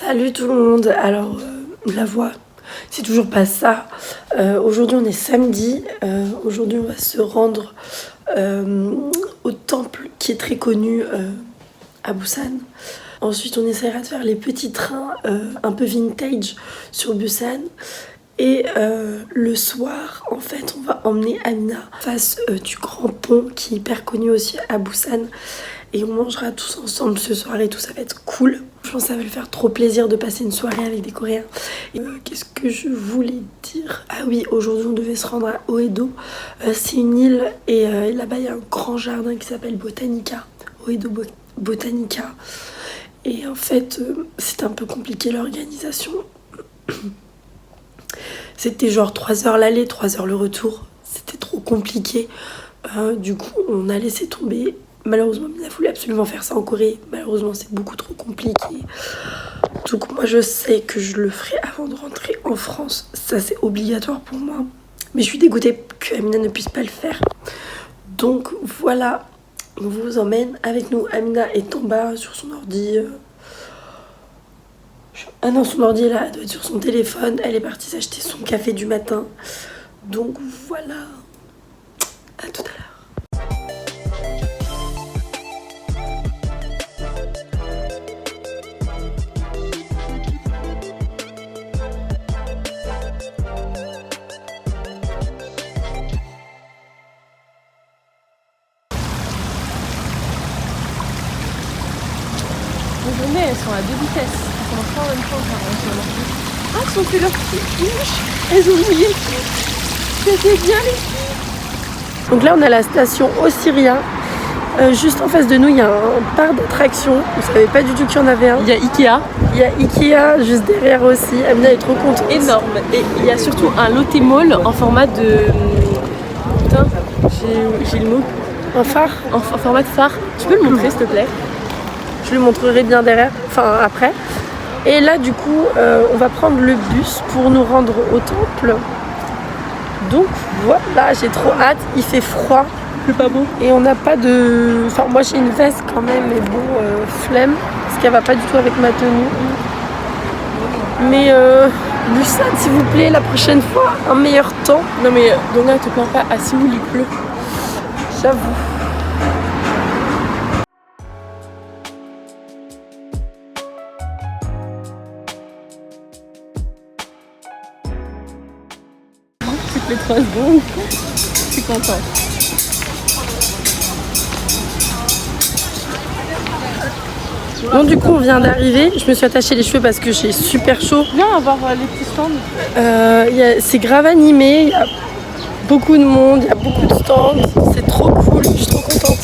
Salut tout le monde, alors la voix c'est toujours pas ça. Aujourd'hui on est samedi, aujourd'hui on va se rendre au temple qui est très connu à Busan. Ensuite on essaiera de faire les petits trains un peu vintage sur Busan. Et le soir, en fait, on va emmener Amina face du grand pont qui est hyper connu aussi à Busan. Et on mangera tous ensemble ce soir et tout, ça va être cool. Je pense que ça va lui faire trop plaisir de passer une soirée avec des Coréens. Qu'est-ce que je voulais dire? Ah oui, aujourd'hui on devait se rendre à Oedo. C'est une île et là-bas il y a un grand jardin qui s'appelle Botanica. Oedo Botanica. Et en fait, c'est un peu compliqué l'organisation. C'était genre 3 heures l'aller, 3 heures le retour. C'était trop compliqué. Du coup, on a laissé tomber. Malheureusement, il a voulu absolument faire ça en Corée. Malheureusement, c'est beaucoup trop compliqué. Donc moi, je sais que je le ferai avant de rentrer en France. Ça, c'est obligatoire pour moi. Mais je suis dégoûtée que Amina ne puisse pas le faire. Donc voilà, on vous emmène avec nous. Amina est en bas sur son ordi. Ah non, son ordi là, elle doit être sur son téléphone. Elle est partie s'acheter son café du matin. Donc voilà. À tout à l'heure. Les journées, elles sont à 2 vitesses. Elles commencent pas en même temps, Ah, elles sont plus leurs petites bouches. Elles ont oublié. C'était bien les filles. Donc là, on a la station Osiria. Juste en face de nous, il y a un parc d'attractions. On savait pas du tout qu'il y en avait un. Il y a Ikea. Il y a Ikea juste derrière aussi. Amina est trop contente. Énorme. Et il y a surtout un Lotte Mall en format de... Putain, j'ai le mot. Un phare. En format de phare. Tu peux le montrer, s'il te plaît? Je le montrerai bien derrière, enfin après. Et là, du coup, on va prendre le bus pour nous rendre au temple. Donc voilà, j'ai trop hâte. Il fait froid. C'est pas beau. Et on n'a pas de... Enfin, moi j'ai une veste quand même, mais bon, flemme. Parce qu'elle va pas du tout avec ma tenue. Mais Busan, s'il vous plaît, la prochaine fois, un meilleur temps. Non mais Donga, te plains pas, à Séoul il pleut. J'avoue. Toutes les 3 secondes. Je suis contente. Bon, du coup, on vient d'arriver. Je me suis attachée les cheveux parce que j'ai super chaud. Viens voir les petits stands. C'est grave animé. Il y a beaucoup de monde, il y a beaucoup de stands. C'est trop cool. Je suis trop contente.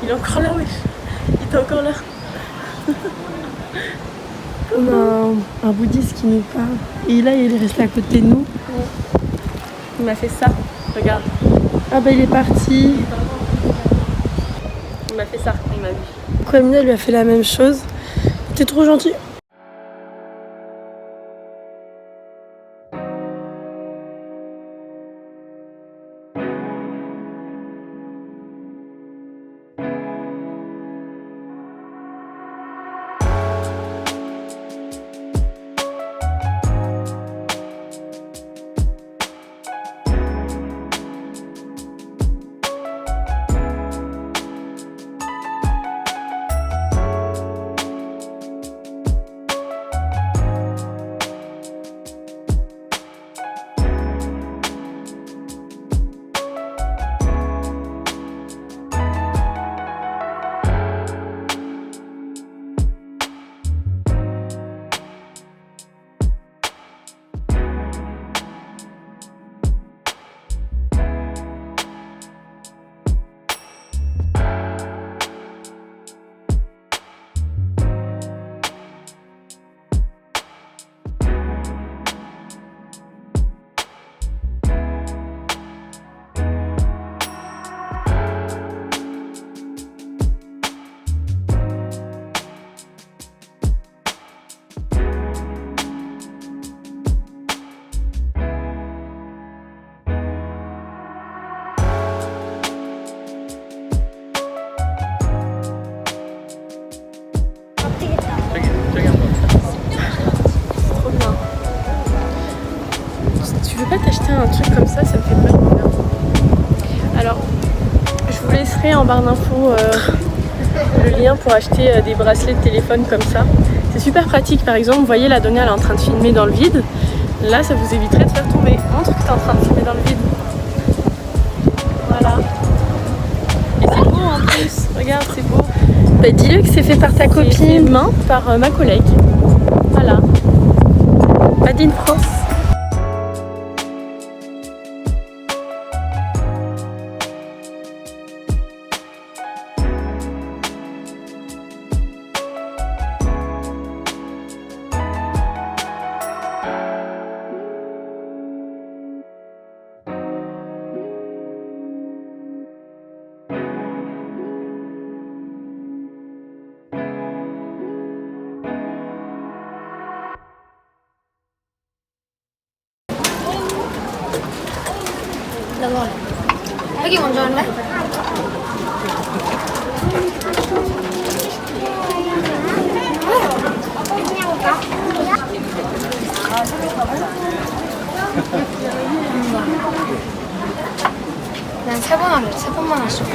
Il est encore là, wesh. Il est encore là. On a un bouddhiste qui nous parle. Et là, il est resté à côté de nous. Il m'a fait ça. Regarde. Ah bah il est parti. Il m'a fait ça. Il m'a vu. Kwamina lui a fait la même chose. T'es trop gentil. T'acheter un truc comme ça me fait vraiment bien. Alors, je vous laisserai en barre d'infos le lien pour acheter des bracelets de téléphone comme ça. C'est super pratique. Par exemple, vous voyez la Donia, elle est en train de filmer dans le vide. Là, ça vous éviterait de faire tomber. Montre que tu es en train de filmer dans le vide. Voilà. Et c'est beau en plus. Regarde, c'est beau. Bah dis-le que c'est fait par ta copine. C'est main par ma collègue. Voilà. Adine France. 여기 먼저 할래? 난 3번 할래. 3번만 하시오.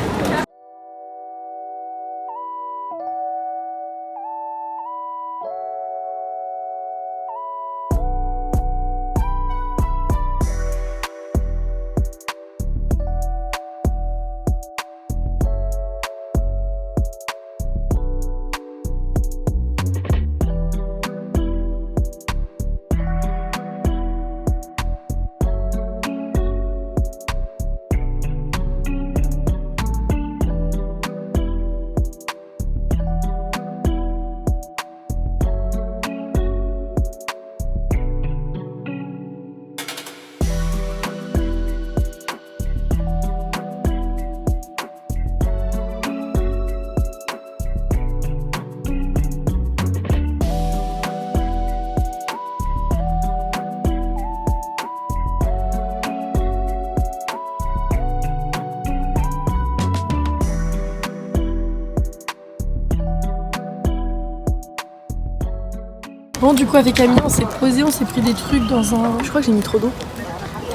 Bon, du coup, avec Camille, on s'est posé, on s'est pris des trucs dans un. Je crois que j'ai mis trop d'eau.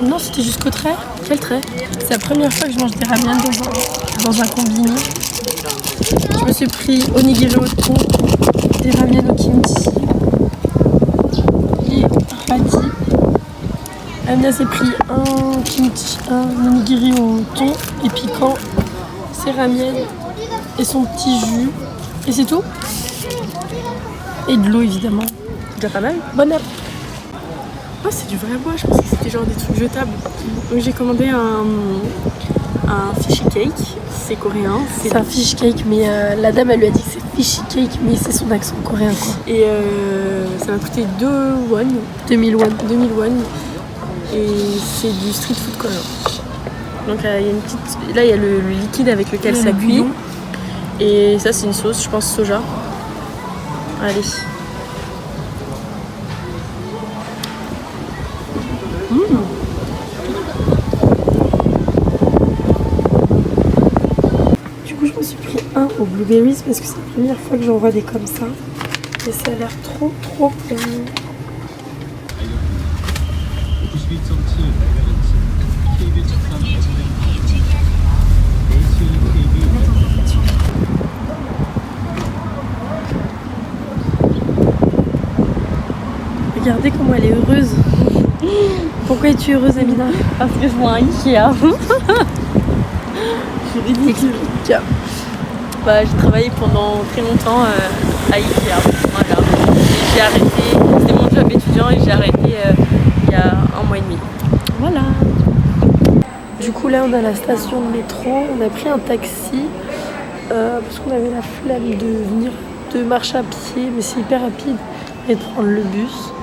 Non, c'était jusqu'au trait. Quel trait? C'est la première fois que je mange des ramen dans un combini. Je me suis pris onigiri au thon, des ramen au kimchi et radis. Amina s'est pris un kimchi, un onigiri au thon et piquant, ses ramen et son petit jus. Et c'est tout. Et de l'eau évidemment. Déjà pas mal. Bonne app. Oh, c'est du vrai bois, je pensais que c'était genre des trucs jetables. Donc j'ai commandé un fish cake. C'est coréen. C'est un fish cake, mais la dame elle lui a dit que c'est fishy cake, mais c'est son accent coréen quoi. Et ça m'a coûté 2 won. 2000 won. 2000 won. Et c'est du street food coréen. Donc il y a une petite. Là il y a le liquide avec lequel ça cuit. Et ça c'est une sauce, je pense soja. Allez. Du coup je me suis pris un aux blueberries parce que c'est la première fois que j'en vois des comme ça. Et ça a l'air trop bon. Regardez comment elle est heureuse. Pourquoi es-tu heureuse, Amina? Parce que je vois un Ikea. Je suis ridicule. Bah, j'ai travaillé pendant très longtemps à Ikea. Voilà. Et j'ai arrêté, c'était mon job étudiant et j'ai arrêté il y a 1 mois et demi. Voilà. Du coup là on a la station de métro, on a pris un taxi parce qu'on avait la flemme de marcher à pied, mais c'est hyper rapide, et de prendre le bus.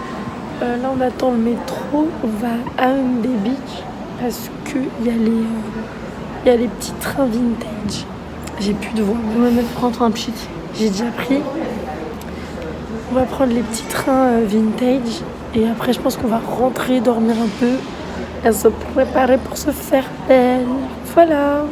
Là on attend le métro, on va à Hyundai Beach parce qu'il y a les petits trains vintage. J'ai plus de voix. On va mettre prendre un pchit. J'ai déjà pris. On va prendre les petits trains vintage et après je pense qu'on va rentrer, dormir un peu et se préparer pour se faire belle. Voilà.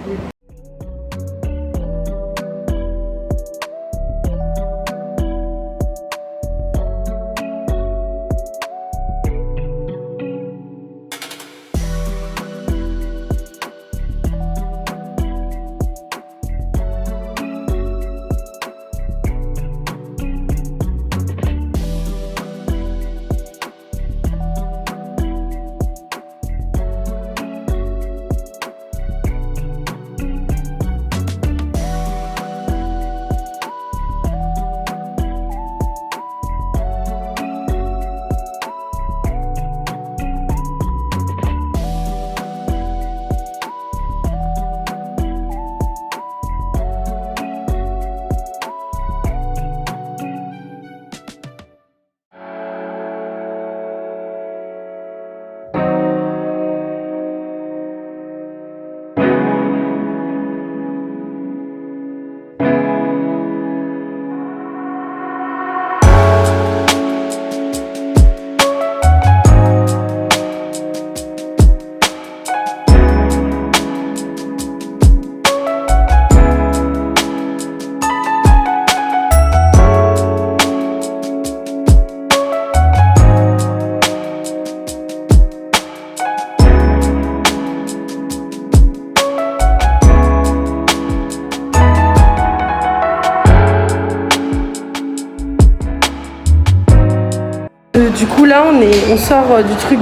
Du coup là on sort du truc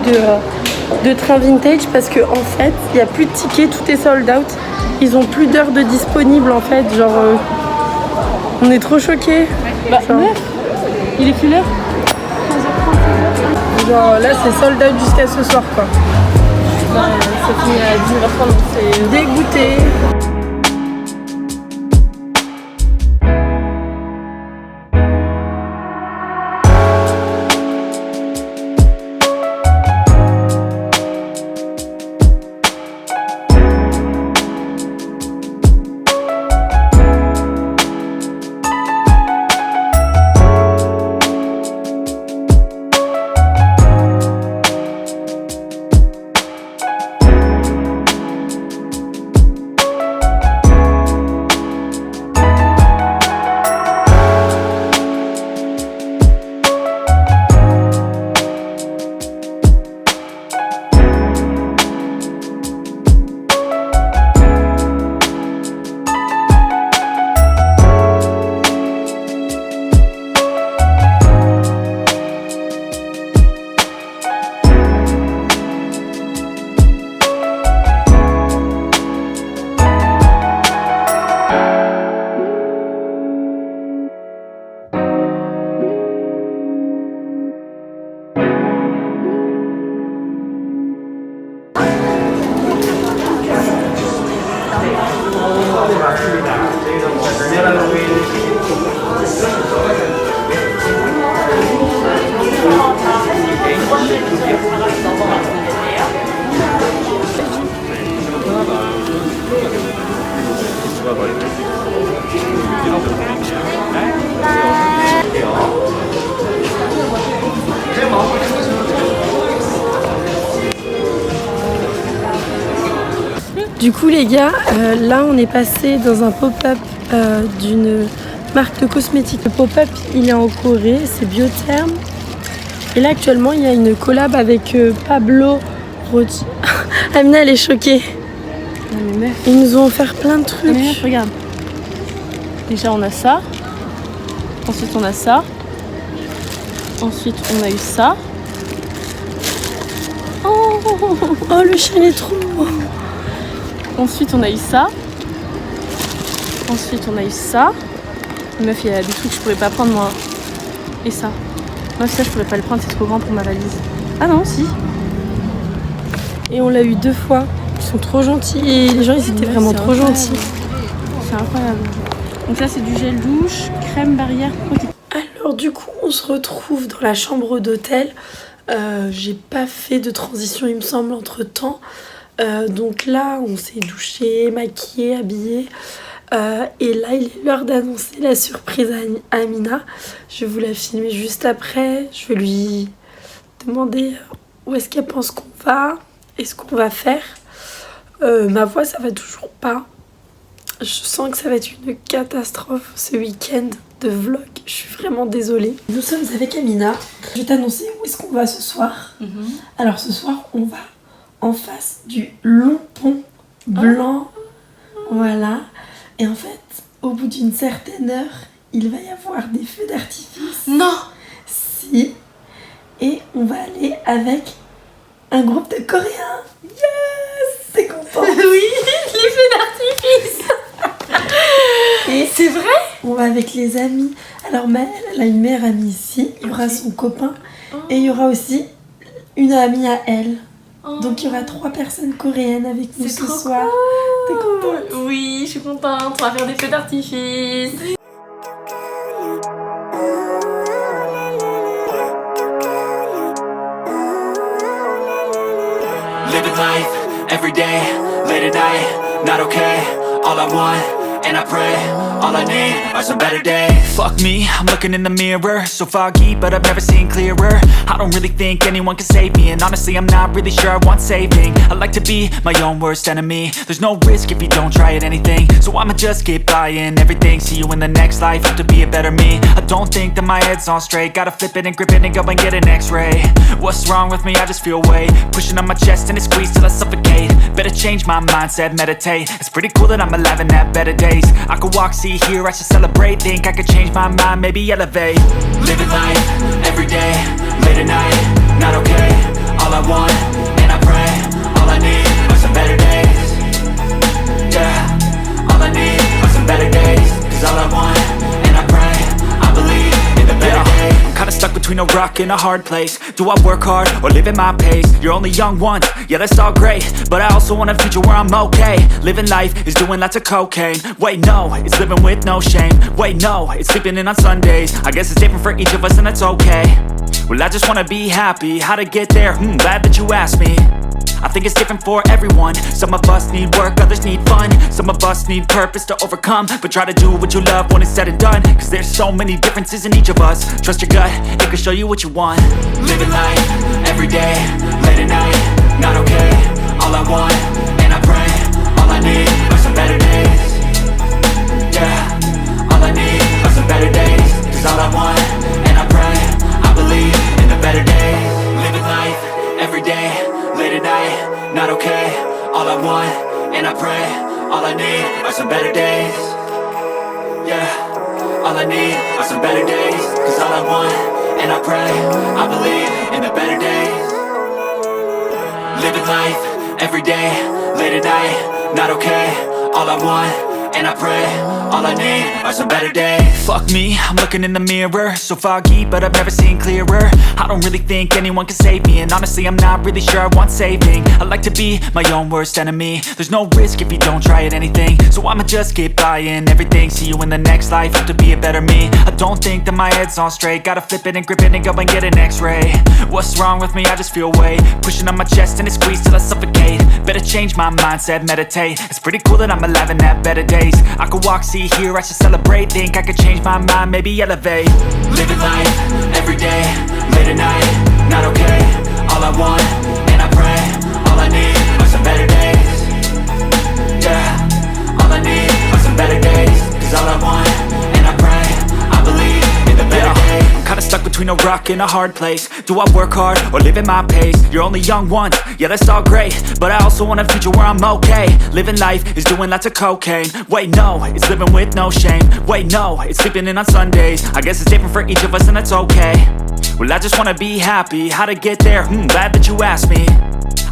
de train vintage parce que en fait il n'y a plus de tickets, tout est sold out. Ils ont plus d'heures de disponibles en fait, genre on est trop choqués. Bah, il est quelle heure? Genre là c'est sold out jusqu'à ce soir quoi. Ça finit à 19h30, donc c'est Dégoûté. Du coup les gars, là on est passé dans un pop-up d'une marque de cosmétiques. Le pop-up il est en Corée, c'est Biotherm. Et là actuellement il y a une collab avec Pablo Rochi. Amina elle est choquée. Non, mais meuf. Ils nous ont offert plein de trucs. Mais meuf, regarde. Déjà on a ça. Ensuite on a ça. Ensuite on a eu ça. Oh le chien est trop beau. Ensuite on a eu ça. Ensuite on a eu ça. Meuf, il y a des trucs que je pourrais pas prendre moi. Et ça. Moi ça je pourrais pas le prendre, c'est trop grand pour ma valise. Ah non, si. Et on l'a eu 2 fois. Ils sont trop gentils. Et les gens ils étaient vraiment trop gentils. C'est incroyable. Donc là c'est du gel douche, crème barrière protectrice. Alors du coup on se retrouve dans la chambre d'hôtel. J'ai pas fait de transition il me semble entre temps. Donc là on s'est douché, maquillé, habillé. Et là il est l'heure d'annoncer la surprise à Amina. Je vais vous la filmer juste après. Je vais lui demander où est-ce qu'elle pense qu'on va et ce qu'on va faire. Ma voix ça va toujours pas. Je sens que ça va être une catastrophe ce week-end de vlog. Je suis vraiment désolée. Nous sommes avec Amina. Je vais t'annoncer où est-ce qu'on va ce soir. Alors ce soir on va en face du long pont blanc. Voilà. Et en fait, au bout d'une certaine heure, il va y avoir des feux d'artifice. Non. Si. Et on va aller avec un groupe de Coréens. Yes. C'est content. Oui, les feux d'artifice. Et c'est vrai? On va avec les amis. Alors Maëlle, elle a une meilleure amie ici. Il y aura son copain. Et il y aura aussi une amie à elle. Donc il y aura 3 personnes coréennes avec nous ce soir. T'es contente? Oui, je suis contente. On va faire des feux d'artifice. Living life, every day, late at night, not okay. All I want, and I pray, all I need are some better days. Fuck me, I'm looking in the mirror, so foggy, but I've never seen clearer. I don't really think anyone can save me, and honestly I'm not really sure I want saving. I like to be my own worst enemy. There's no risk if you don't try at anything, so I'ma just keep buying everything. See you in the next life, have to be a better me. I don't think that my head's on straight, gotta flip it and grip it and go and get an x-ray. What's wrong with me? I just feel weight pushing on my chest and it squeezes till I suffocate. Better change my mindset, meditate. It's pretty cool that I'm alive and have better days. I could walk, see, hear, I should celebrate. Think I could change my mind, maybe elevate. Living life, every day, late at night, not okay. All I want, and I pray, all I need are some better days. Yeah, all I need are some better days. Cause all I want, and I pray, I believe in the better days. I'm kinda stuck between a rock and a hard place. Do I work hard or live at my pace? You're only young once, yeah that's all great, but I also want a future where I'm okay. Living life is doing lots of cocaine. Wait no, it's living with no shame. Wait no, it's sleeping in on Sundays. I guess it's different for each of us and that's okay. Well I just wanna be happy, how to get there? Glad that you asked me. I think it's different for everyone. Some of us need work, others need fun. Some of us need purpose to overcome. But try to do what you love when it's said and done. Cause there's so many differences in each of us. Trust your gut, it can show you what you want. Living life, every day, late at night, not okay. All I want, and I pray, all I need are some better days. Yeah, all I need are some better days. Cause all I want, and I pray, I believe in the better days. Living life, every day, late at night, not okay. All I want, and I pray, all I need are some better days. Yeah, all I need are some better days. Cause all I want, and I pray, I believe in the better days. Living life, every day, late at night, not okay. All I want, and I pray, all I need are some better days. Fuck me, I'm looking in the mirror, so foggy, but I've never seen clearer. I don't really think anyone can save me, and honestly I'm not really sure I want saving. I like to be my own worst enemy. There's no risk if you don't try at anything, so I'ma just keep buying everything. See you in the next life, have to be a better me. I don't think that my head's on straight, gotta flip it and grip it and go and get an x-ray. What's wrong with me? I just feel weight pushing on my chest and it squeezes till I suffocate. Better change my mindset, meditate. It's pretty cool that I'm alive and have better days. I could walk, see, hear, I should celebrate. Think I could change my mind, maybe elevate. Living life, every day, late at night, not okay. All I want, and I pray, all I need are some better days. between a rock and a hard place. Do I work hard or live at my pace? You're only young once, yeah that's all great, but I also want a future where I'm okay. Living life is doing lots of cocaine. Wait no, it's living with no shame. Wait no, it's sleeping in on Sundays. I guess it's different for each of us and that's okay. Well I just wanna be happy, how to get there? Glad that you asked me.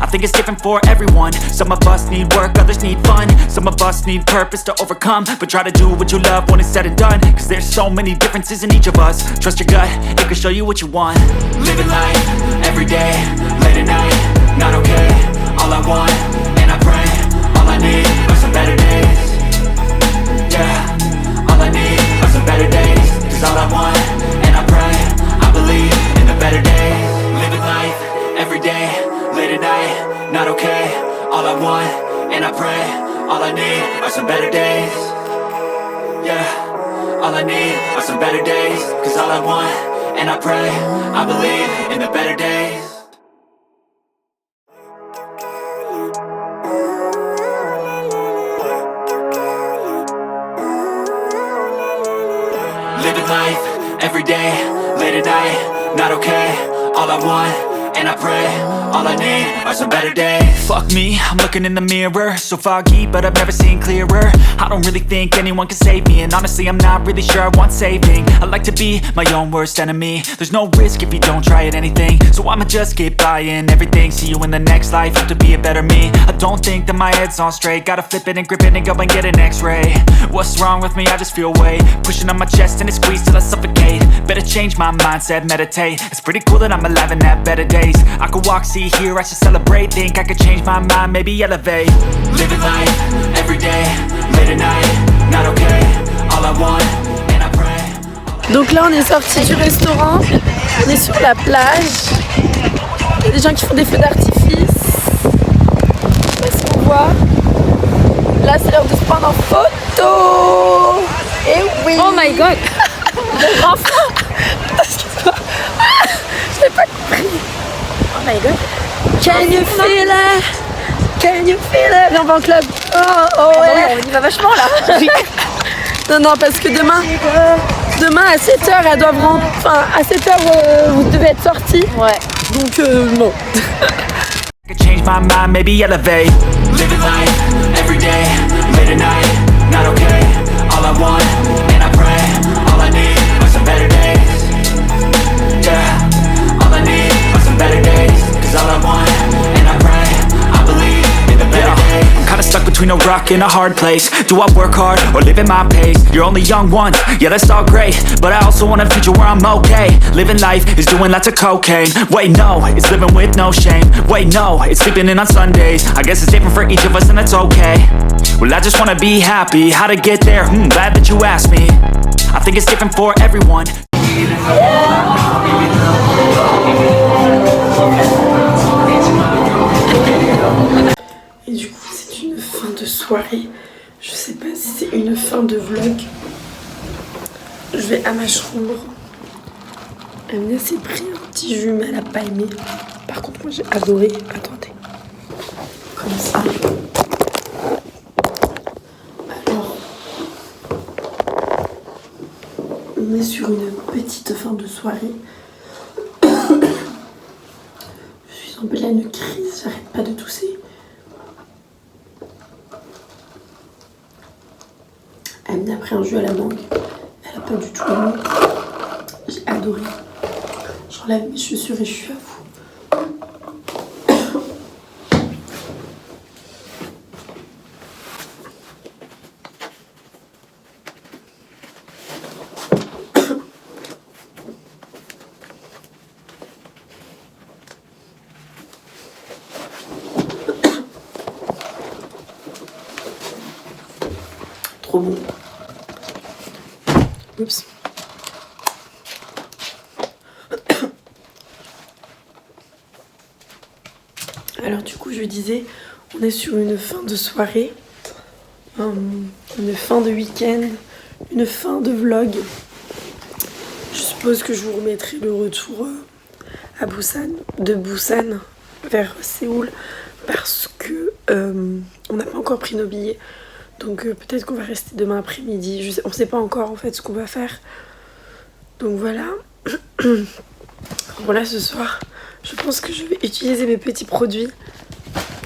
I think it's different for everyone. Some of us need work, others need fun. Some of us need purpose to overcome. But try to do what you love when it's said and done, cause there's so many differences in each of us. Trust your gut, it can show you what you want. Living life, everyday, late at night, not okay. All I want, and I pray, all I need are some better days. Yeah, all I need are some better days. Cause all I want, and I pray, I believe in the better days. Living life, everyday, late at night, not okay. All I want, and I pray, all I need are some better days. Yeah, all I need are some better days. Cause all I want, and I pray, I believe in the better days. Living life, everyday, late at night, not okay. All I want, and I pray, all I need are some better days. Fuck me, I'm looking in the mirror, so foggy, but I've never seen clearer. I don't really think anyone can save me, and honestly I'm not really sure I want saving. I like to be my own worst enemy. There's no risk if you don't try at anything, so I'ma just keep buying everything. See you in the next life, hope to be a better me. I don't think that my head's on straight, gotta flip it and grip it and go and get an x-ray. What's wrong with me? I just feel weight pushing on my chest and it squeezes till I suffocate. Better change my mindset, meditate. It's pretty cool that I'm alive and have better days. I could walk, see, hear, I should celebrate. Think I could change my mind, maybe elevate. Living life, everyday, late at night, not okay. All I want, and I pray. Donc là on est sorti du restaurant, on est sur la plage. Il y a des gens qui font des feux d'artifice. Je sais pas si on voit. Là c'est l'heure de se prendre en photo. Et oui. Oh my god. Mon enfant. Je l'ai pas compris. Oh my god. Can you feel it? Can you feel it? Viens, on va en club. Oh ouais. On y va vachement là. Non, parce que demain à 7h, elles doivent rentrer. Enfin, à 7h, vous devez être sortis. Ouais. Donc, non. I could change my mind, maybe elevate. Living life, everyday, late at night, not okay. All I want, and I pray, all I need are some better days. Yeah, all I need are some better days. Cause all I want, and I pray, I believe in the better days. I'm kinda stuck between a rock and a hard place. Do I work hard or live at my pace? You're only young once, yeah that's all great, but I also want a future where I'm okay. Living life is doing lots of cocaine. Wait no, it's living with no shame. Wait no, it's sleeping in on Sundays. I guess it's different for each of us and that's okay. Well I just wanna be happy, how to get there? Glad that you asked me. I think it's different for everyone. Et du coup c'est une fin de soirée. Je sais pas si c'est une fin de vlog. Je vais à ma chambre. Amina s'est pris un petit jus mais elle a pas aimé. Par contre moi j'ai adoré. Attendez. Comme ça. Alors on est sur une petite fin de soirée. Je suis en pleine crise, j'arrête pas de tousser. Amina a pris un jus à la mangue. Elle a pas du tout aimé. J'ai adoré. J'enlève mes chaussures et je suis à vous. Trop bon. Oups. Alors du coup je disais, on est sur une fin de soirée, une fin de week-end, une fin de vlog. Je suppose que je vous remettrai le retour à Busan, de Busan vers Séoul, parce que on n'a pas encore pris nos billets. Donc peut-être qu'on va rester demain après-midi. On sait pas encore en fait ce qu'on va faire. Donc voilà. Voilà, ce soir, je pense que je vais utiliser mes petits produits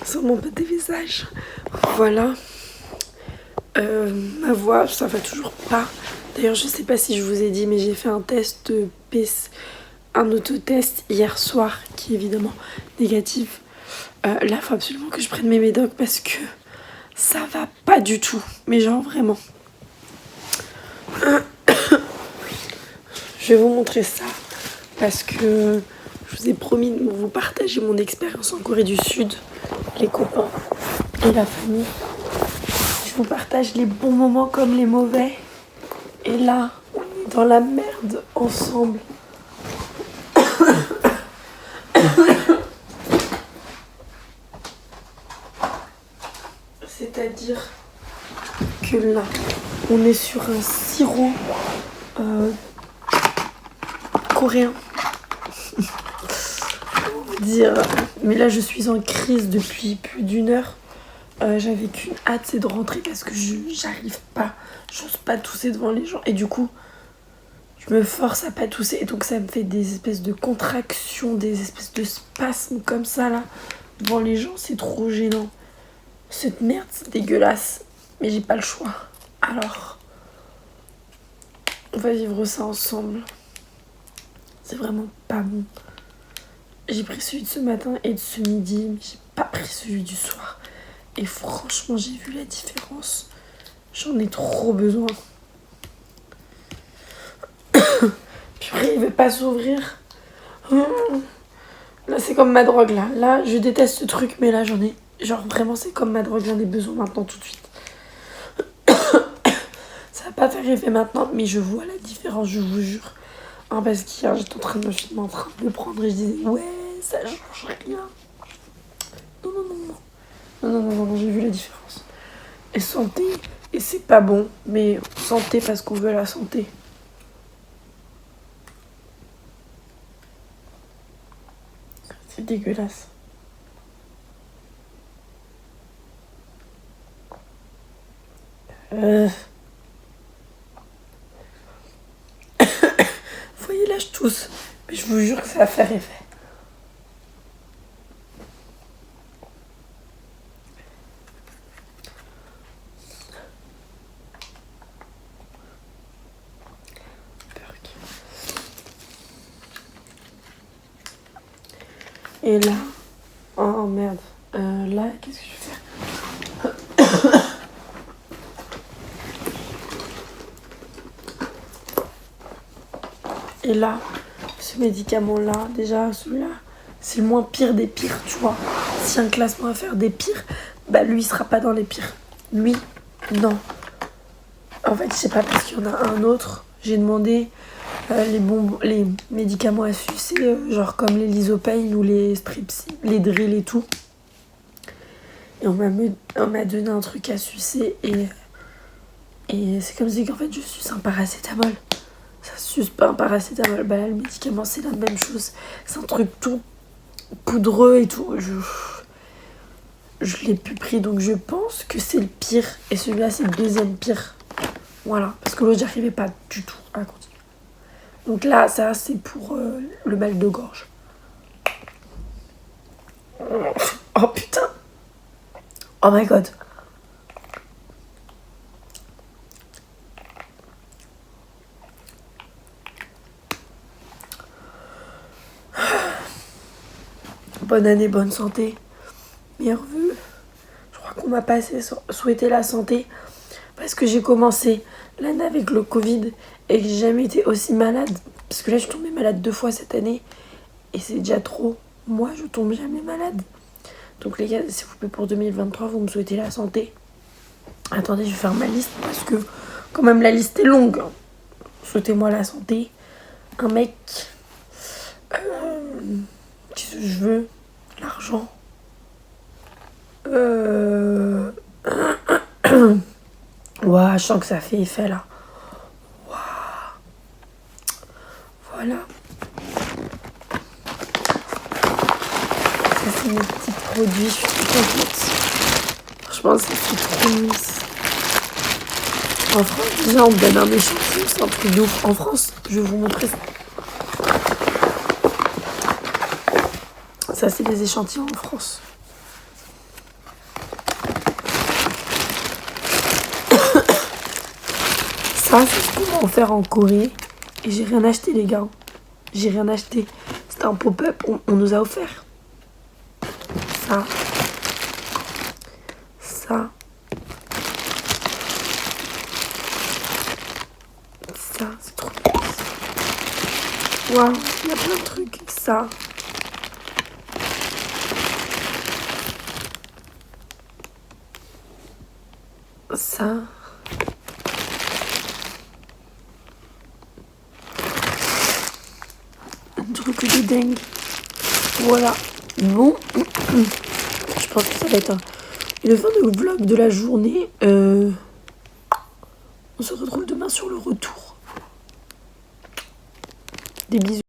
sur mon petit visage. Voilà. Ma voix, ça va toujours pas. D'ailleurs, je sais pas si je vous ai dit, mais j'ai fait un test de un autotest hier soir qui est évidemment négatif. Là, il faut absolument que je prenne mes médocs parce que ça va pas du tout. Mais genre vraiment. Je vais vous montrer ça parce que je vous ai promis de vous partager mon expérience en Corée du Sud, les copains et la famille. Je vous partage les bons moments comme les mauvais. Et là, on est dans la merde ensemble. C'est-à-dire que là, on est sur un sirop coréen. On va dire. Mais là, je suis en crise depuis plus d'une heure. J'avais qu'une hâte, c'est de rentrer parce que j'arrive pas. J'ose pas tousser devant les gens. Et du coup, je me force à pas tousser. Et donc, ça me fait des espèces de contractions, des espèces de spasmes comme ça, là. Devant les gens, c'est trop gênant. Cette merde, c'est dégueulasse. Mais j'ai pas le choix. Alors, on va vivre ça ensemble. C'est vraiment pas bon. J'ai pris celui de ce matin et de ce midi, mais j'ai pas pris celui du soir. Et franchement, j'ai vu la différence. J'en ai trop besoin. Puis après, il veut pas s'ouvrir. Là, c'est comme ma drogue, là. Là, je déteste ce truc, mais là, j'en ai... Genre, vraiment, c'est comme ma drogue, j'en ai besoin maintenant, tout de suite. Ça va pas faire effet maintenant, mais je vois la différence, je vous jure. Hein, parce qu'hier, j'étais en train de me filmer, en train de le prendre, et je disais, ouais, ça change rien. Non, non, non, non. Non, j'ai vu la différence. Et santé, et c'est pas bon, mais santé parce qu'on veut la santé. C'est dégueulasse. Vous voyez là, je tousse, mais je vous jure que ça va faire effet. Et là, oh merde, là, qu'est-ce que je vais faire? Et là, ce médicament-là, déjà, celui-là, c'est le moins pire des pires, tu vois. Si un classement à faire des pires, bah lui, il sera pas dans les pires. Lui, non. En fait, je sais pas, parce qu'il y en a un autre, j'ai demandé les médicaments à sucer, genre comme les Lysopain ou les Strepsil, les Drill et tout. Et on m'a donné un truc à sucer et c'est comme si qu'en fait je suce un paracétamol. Ça suce pas un paracétamol. Bah là, le médicament, c'est la même chose. C'est un truc tout poudreux et tout. Je l'ai plus pris, donc je pense que c'est le pire. Et celui-là, c'est le deuxième pire. Voilà, parce que l'autre, j'arrivais pas du tout à continuer. Donc là, ça, c'est pour le mal de gorge. Oh putain! Oh my god! Bonne année, bonne santé. Meilleurs vœux. Je crois qu'on m'a pas assez souhaité la santé parce que j'ai commencé l'année avec le Covid et que j'ai jamais été aussi malade. Parce que là, je suis tombée malade 2 fois cette année et c'est déjà trop. Moi, je tombe jamais malade. Donc les gars, s'il vous plaît, pour 2023, vous me souhaitez la santé. Attendez, je vais faire ma liste parce que quand même la liste est longue. Souhaitez-moi la santé. Un mec. Qu'est-ce que je veux? L'argent. Ouah, je sens que ça fait effet là. Ouah. Voilà. Ça c'est mes petits produits, je suis trop contente. Franchement, c'est trop nice. En France, déjà on me donne un échantillon, c'est un truc de ouf. En France, je vais vous montrer ça. Ça, c'est des échantillons en France. Ça, c'est ce qu'on va en faire en Corée. Et j'ai rien acheté, les gars. J'ai rien acheté. C'était un pop-up, on nous a offert. Ça. Ça. Ça, c'est trop bien. Waouh, il y a plein de trucs. Ça. Ça. Un truc de dingue. Voilà. Bon. Je pense que ça va être une fin de vlog de la journée. On se retrouve demain sur le retour. Des bisous.